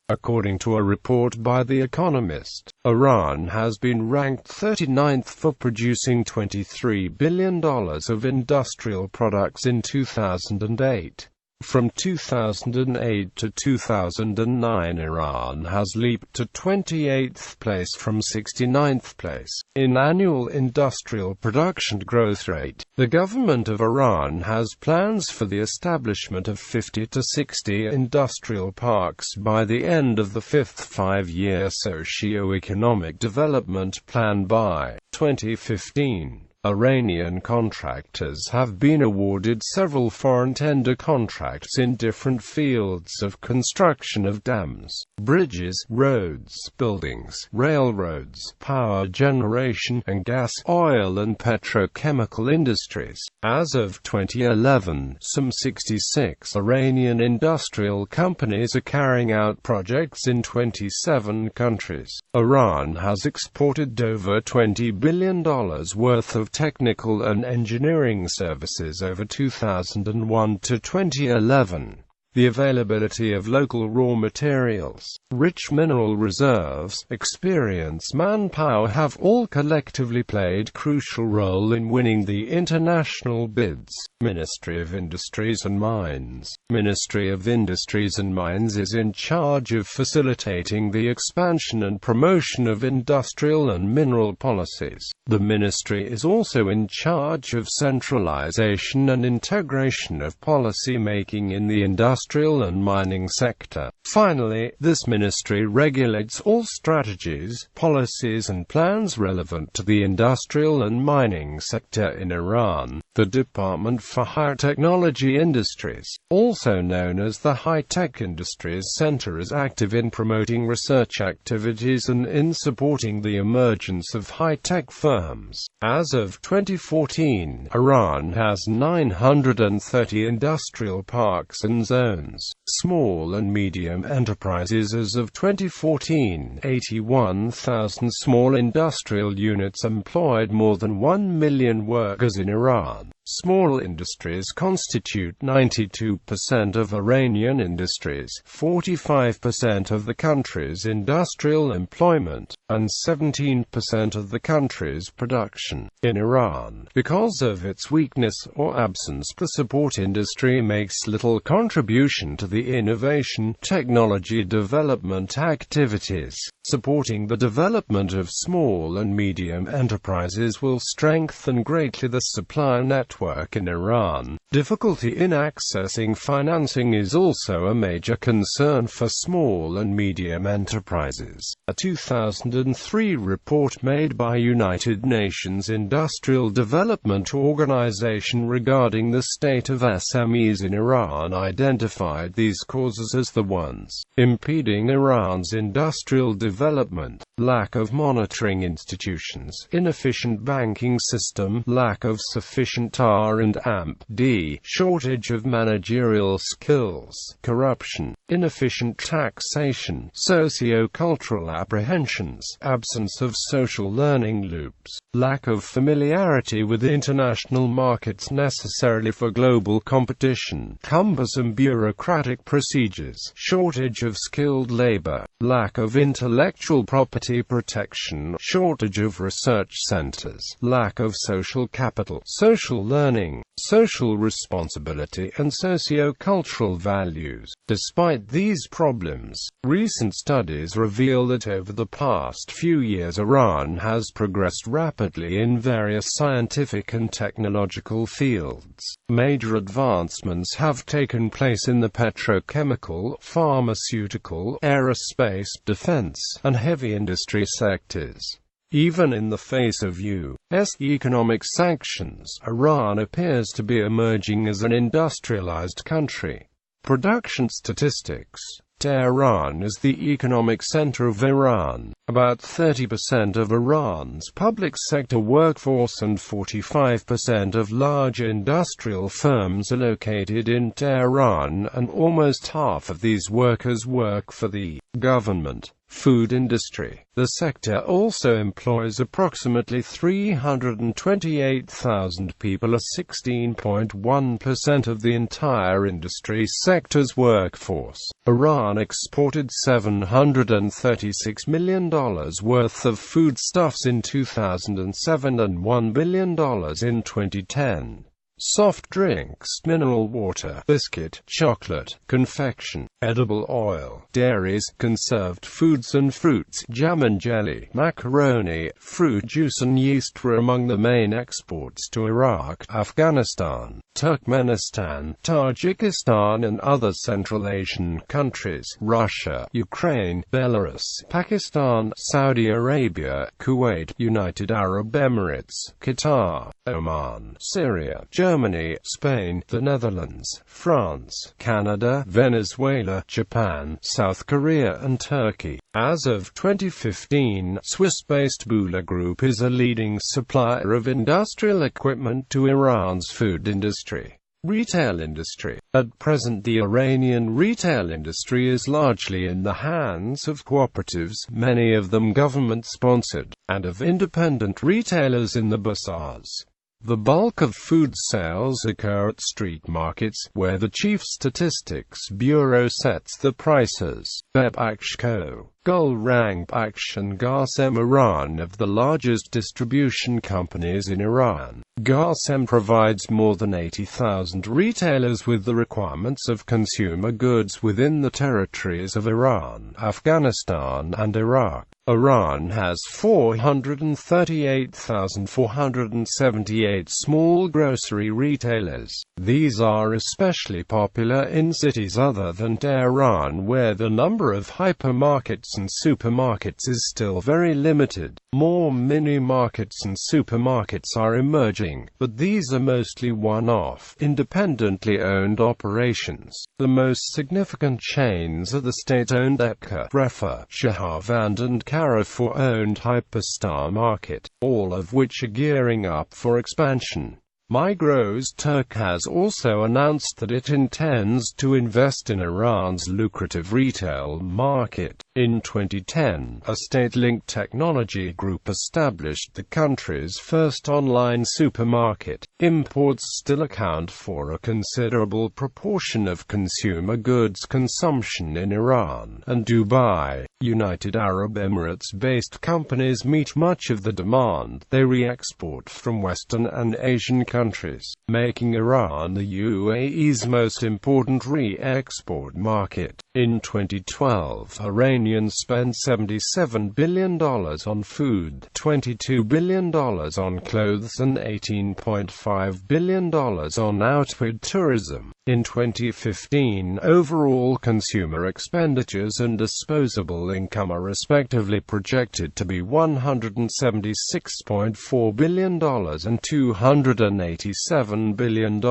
According to a report by The Economist, Iran has been ranked 39th for producing $23 billion of industrial products in 2008. From 2008 to 2009, Iran has leaped to 28th place from 69th place in annual industrial production growth rate. The government of Iran has plans for the establishment of 50 to 60 industrial parks by the end of the fifth Five-Year Socioeconomic Development Plan by 2015. Iranian contractors have been awarded several foreign tender contracts in different fields of construction of dams, bridges, roads, buildings, railroads, power generation, and gas, oil and petrochemical industries. As of 2011, some 66 Iranian industrial companies are carrying out projects in 27 countries. Iran has exported over $20 billion worth of technical and engineering services over 2001 to 2011. The availability of local raw materials, rich mineral reserves, experienced manpower have all collectively played a crucial role in winning the international bids. Ministry of Industries and Mines. Ministry of Industries and Mines is in charge of facilitating the expansion and promotion of industrial and mineral policies. The ministry is also in charge of centralization and integration of policy making in the industrial and mining sector. Finally, this ministry regulates all strategies, policies and plans relevant to the industrial and mining sector in Iran. The Department for High Technology Industries, also known as the High-Tech Industries Center, is active in promoting research activities and in supporting the emergence of high-tech firms. As of 2014, Iran has 930 industrial parks and zones. Small and medium enterprises. As of 2014, 81,000 small industrial units employed more than 1 million workers in Iran. Small industries constitute 92% of Iranian industries, 45% of the country's industrial employment, and 17% of the country's production. In Iran, because of its weakness or absence, the support industry makes little contribution to the innovation, technology development activities. Supporting the development of small and medium enterprises will strengthen greatly the supply network in Iran. Difficulty in accessing financing is also a major concern for small and medium enterprises. A 2003 report made by United Nations Industrial Development Organization regarding the state of SMEs in Iran identified these causes as the ones impeding Iran's industrial development: lack of monitoring institutions, inefficient banking system, lack of sufficient R&D, shortage of managerial skills, corruption, inefficient taxation, socio-cultural apprehensions, absence of social learning loops, lack of familiarity with international markets necessarily for global competition, cumbersome bureaucratic procedures, shortage of skilled labor, lack of intellectual property protection, shortage of research centers, lack of social capital, social learning, social responsibility and socio-cultural values. Despite these problems, recent studies reveal that over the past few years Iran has progressed rapidly in various scientific and technological fields. Major advancements have taken place in the petrochemical, pharmaceutical, aerospace, defense, and heavy industry sectors. Even in the face of U.S. economic sanctions, Iran appears to be emerging as an industrialized country. Production statistics. Tehran is the economic center of Iran. About 30% of Iran's public sector workforce and 45% of large industrial firms are located in Tehran, and almost half of these workers work for the government. Food industry. The sector also employs approximately 328,000 people, or 16.1% of the entire industry sector's workforce. Iran exported $736 million worth of foodstuffs in 2007 and $1 billion in 2010. Soft drinks, mineral water, biscuit, chocolate, confection, edible oil, dairies, conserved foods and fruits, jam and jelly, macaroni, fruit juice and yeast were among the main exports to Iraq, Afghanistan, Turkmenistan, Tajikistan and other Central Asian countries, Russia, Ukraine, Belarus, Pakistan, Saudi Arabia, Kuwait, United Arab Emirates, Qatar, Oman, Syria, Germany, Spain, the Netherlands, France, Canada, Venezuela, Japan, South Korea and Turkey. As of 2015, Swiss-based Bula Group is a leading supplier of industrial equipment to Iran's food industry. Retail industry. At present, the Iranian retail industry is largely in the hands of cooperatives, many of them government-sponsored, and of independent retailers in the bazaars. The bulk of food sales occur at street markets, where the Chief Statistics Bureau sets the prices. Bebakshko, Gulrang Baksh and Gasem Iran of the largest distribution companies in Iran. Gasem provides more than 80,000 retailers with the requirements of consumer goods within the territories of Iran, Afghanistan and Iraq. Iran has 438,478 small grocery retailers. These are especially popular in cities other than Tehran, where the number of hypermarkets and supermarkets is still very limited. More mini-markets and supermarkets are emerging, but these are mostly one-off, independently owned operations. The most significant chains are the state-owned Eka, Refa, Shaharvand and Carrefour-owned Hyperstar Market, all of which are gearing up for expansion. Migros Turk has also announced that it intends to invest in Iran's lucrative retail market. In 2010, a state-linked technology group established the country's first online supermarket. Imports still account for a considerable proportion of consumer goods consumption in Iran and Dubai. United Arab Emirates-based companies meet much of the demand they re-export from Western and Asian countries, making Iran the UAE's most important re-export market. In 2012, Iranians spent $77 billion on food, $22 billion on clothes and $18.5 billion on outward tourism. In 2015, overall consumer expenditures and disposable income are respectively projected to be $176.4 billion and $287 billion.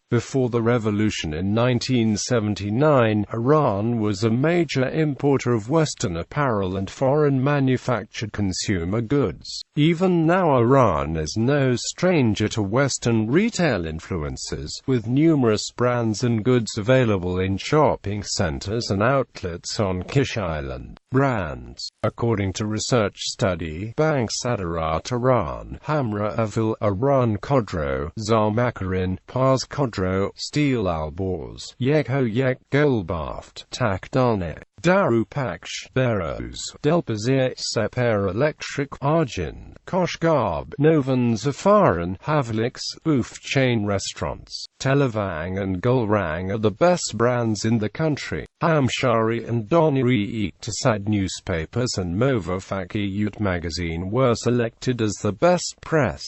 Before the revolution in 1979, Iran was a major importer of Western apparel and foreign manufactured consumer goods. Even now, Iran is no stranger to Western retail influences, with numerous brands and goods available in shopping centers and outlets on Kish Island. Brands. According to research study, Bank Sadarat Iran, Hamra Avil, Iran Khodro, Zarmakarin, Pars Khodro, Steel Alborz, Yekho Yek, Golbaft, Takdane, Daru Paksh, Beros, Delpazir, Seper Electric, Arjun, Koshgarb, Novan Zafaran, Havlix, Boof chain restaurants, Televang and Gulrang are the best brands in the country. Hamshari and Doniri Iqtisad newspapers and Movafaki Youth magazine were selected as the best press.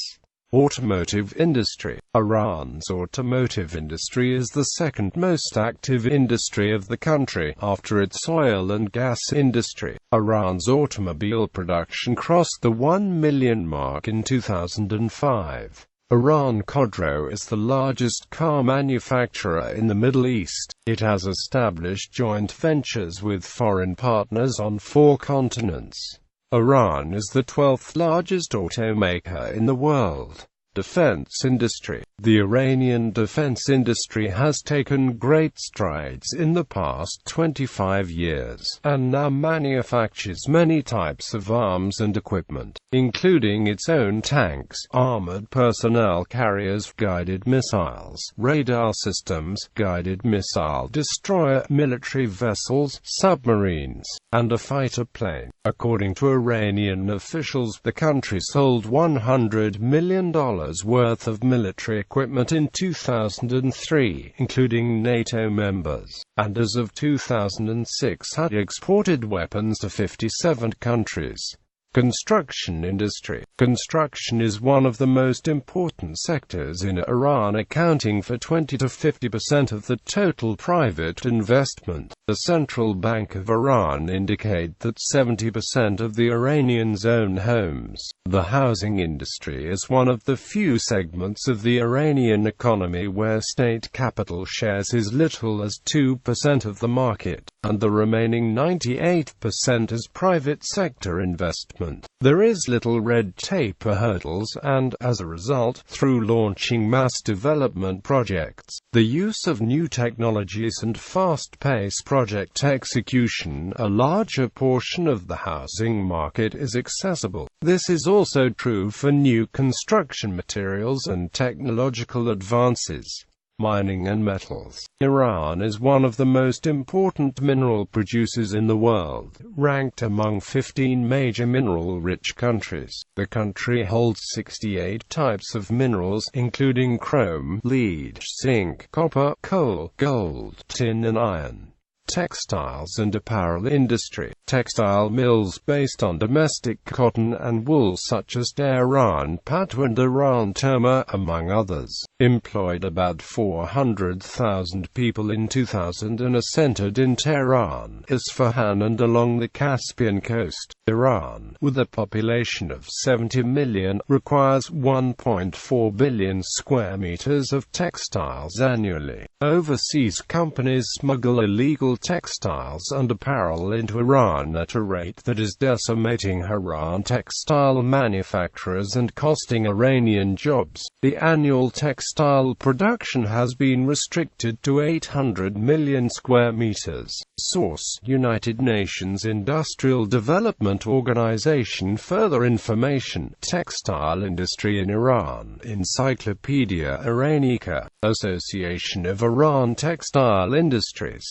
Automotive industry. Iran's automotive industry is the second most active industry of the country, after its oil and gas industry. Iran's automobile production crossed the 1 million mark in 2005. Iran Khodro is the largest car manufacturer in the Middle East. It has established joint ventures with foreign partners on 4 continents. Iran is the 12th largest automaker in the world. Defense industry. The Iranian defense industry has taken great strides in the past 25 years, and now manufactures many types of arms and equipment, including its own tanks, armored personnel carriers, guided missiles, radar systems, guided missile destroyer, military vessels, submarines, and a fighter plane. According to Iranian officials, the country sold $100 million worth of military equipment in 2003, including NATO members, and as of 2006 had exported weapons to 57 countries. Construction industry. Construction is one of the most important sectors in Iran, accounting for 20 to 50% of the total private investment. The Central Bank of Iran indicate that 70% of the Iranians own homes. The housing industry is one of the few segments of the Iranian economy where state capital shares as little as 2% of the market, and the remaining 98% is private sector investment. There is little red tape or hurdles, and, as a result, through launching mass development projects, the use of new technologies and fast-paced project execution, a larger portion of the housing market is accessible. This is also true for new construction materials and technological advances. Mining and metals. Iran is one of the most important mineral producers in the world, ranked among 15 major mineral-rich countries. The country holds 68 types of minerals, including chrome, lead, zinc, copper, coal, gold, tin and iron. Textiles and apparel industry. Textile mills based on domestic cotton and wool such as Tehran Patwa and Iran Terma, among others, employed about 400,000 people in 2000 and are centered in Tehran, Isfahan and along the Caspian coast. Iran, with a population of 70 million, requires 1.4 billion square meters of textiles annually. Overseas companies smuggle illegal textiles and apparel into Iran at a rate that is decimating Iran textile manufacturers and costing Iranian jobs. The annual textile production has been restricted to 800 million square meters. Source: United Nations Industrial Development Organization. Further information: Textile industry in Iran. Encyclopedia Iranica. Association of Iran Textile Industries.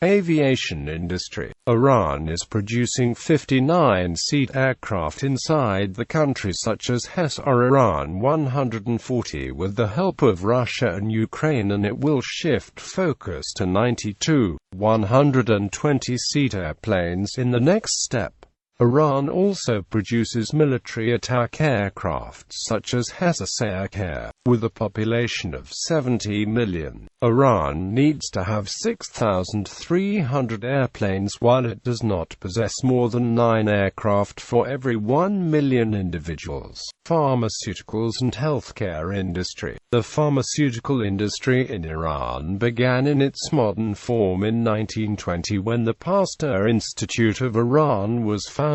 Aviation industry. Iran is producing 59-seat aircraft inside the country such as Hess or Iran 140 with the help of Russia and Ukraine, and it will shift focus to 92, 120-seat airplanes in the next step. Iran also produces military attack aircraft such as Hess Air. With a population of 70 million, Iran needs to have 6,300 airplanes, while it does not possess more than 9 aircraft for every 1 million individuals. Pharmaceuticals and healthcare industry. The pharmaceutical industry in Iran began in its modern form in 1920 when the Pasteur Institute of Iran was founded.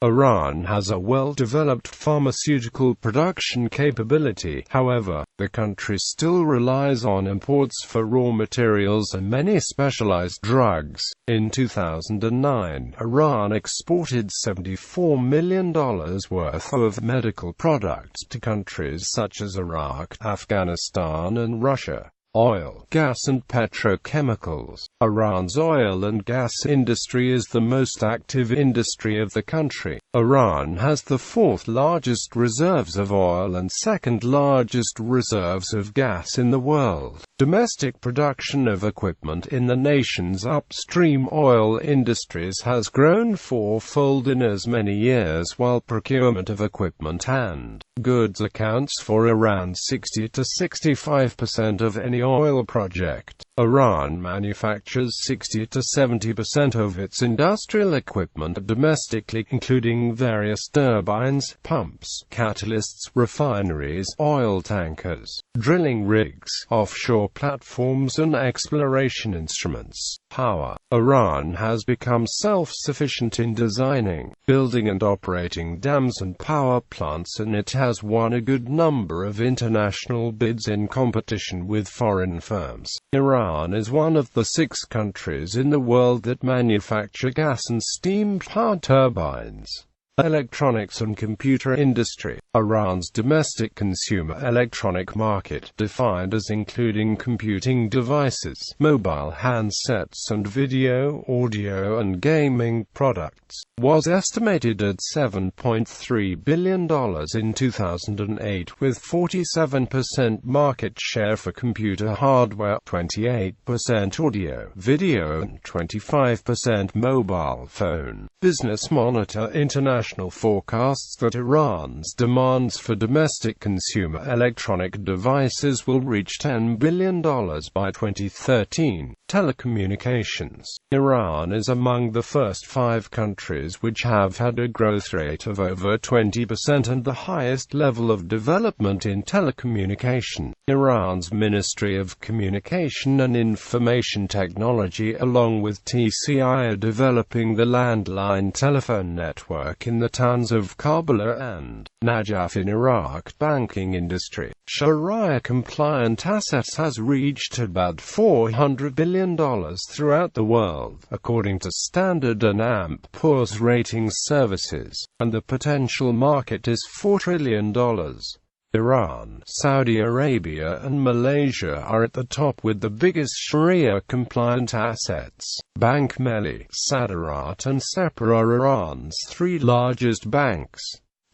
Iran has a well-developed pharmaceutical production capability. However, the country still relies on imports for raw materials and many specialized drugs. In 2009, Iran exported $74 million worth of medical products to countries such as Iraq, Afghanistan and Russia. Oil, gas and petrochemicals. Iran's oil and gas industry is the most active industry of the country. Iran has the 4th largest reserves of oil and 2nd largest reserves of gas in the world. Domestic production of equipment in the nation's upstream oil industries has grown 4-fold in as many years, while procurement of equipment and goods accounts for around 60 to 65% of any oil project. Iran manufactures 60 to 70% of its industrial equipment domestically, including various turbines, pumps, catalysts, refineries, oil tankers, drilling rigs, offshore platforms and exploration instruments. Power. Iran has become self-sufficient in designing, building and operating dams and power plants, and it has won a good number of international bids in competition with foreign firms. Iran is one of the 6 countries in the world that manufacture gas and steam power turbines. Electronics and computer industry. Iran's domestic consumer electronic market, defined as including computing devices, mobile handsets and video, audio and gaming products, was estimated at $7.3 billion in 2008, with 47% market share for computer hardware, 28% audio, video and 25% mobile phone. Business Monitor International forecasts that Iran's demands for domestic consumer electronic devices will reach $10 billion by 2013. Telecommunications. Iran is among the first 5 countries which have had a growth rate of over 20% and the highest level of development in telecommunication. Iran's Ministry of Communication and Information Technology along with TCI are developing the landline telephone network in the towns of Karbala and Najaf in Iraq. Banking industry. Sharia-compliant assets has reached about $400 billion throughout the world, according to Standard & Poor's ratings services, and the potential market is $4 trillion. Iran, Saudi Arabia and Malaysia are at the top with the biggest Sharia-compliant assets. Bank Melli, Saderat and Separ are Iran's 3 largest banks.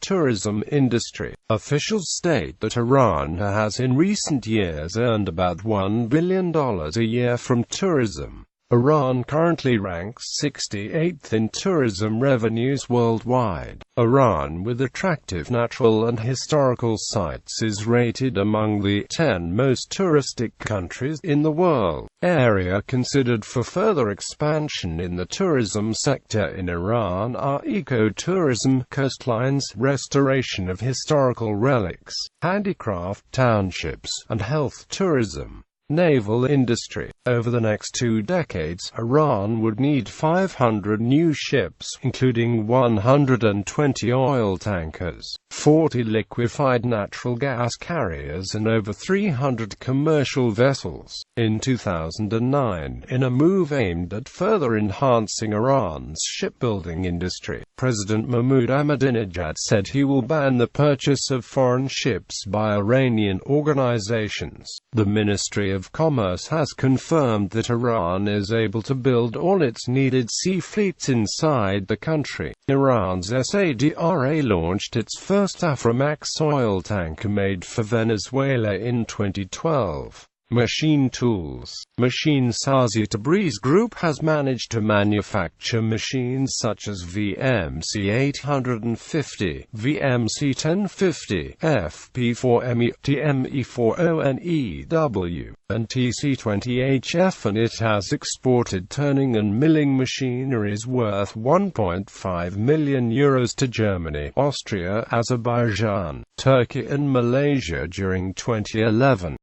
Tourism industry. Officials state that Iran has in recent years earned about $1 billion a year from tourism. Iran currently ranks 68th in tourism revenues worldwide. Iran, with attractive natural and historical sites, is rated among the 10 most touristic countries in the world. Area considered for further expansion in the tourism sector in Iran are ecotourism, coastlines, restoration of historical relics, handicraft townships, and health tourism. Naval industry. Over the next 2 decades, Iran would need 500 new ships, including 120 oil tankers, 40 liquefied natural gas carriers and over 300 commercial vessels. In 2009, in a move aimed at further enhancing Iran's shipbuilding industry, President Mahmoud Ahmadinejad said he will ban the purchase of foreign ships by Iranian organizations. The Ministry of Commerce has confirmed that Iran is able to build all its needed sea fleets inside the country. Iran's SADRA launched its first Aframax oil tanker made for Venezuela in 2012. Machine tools. Machine Sazi Tabriz Group has managed to manufacture machines such as VMC 850, VMC 1050, FP4ME, TME40 and EW, and TC20HF, and it has exported turning and milling machineries worth €1.5 million to Germany, Austria, Azerbaijan, Turkey and Malaysia during 2011.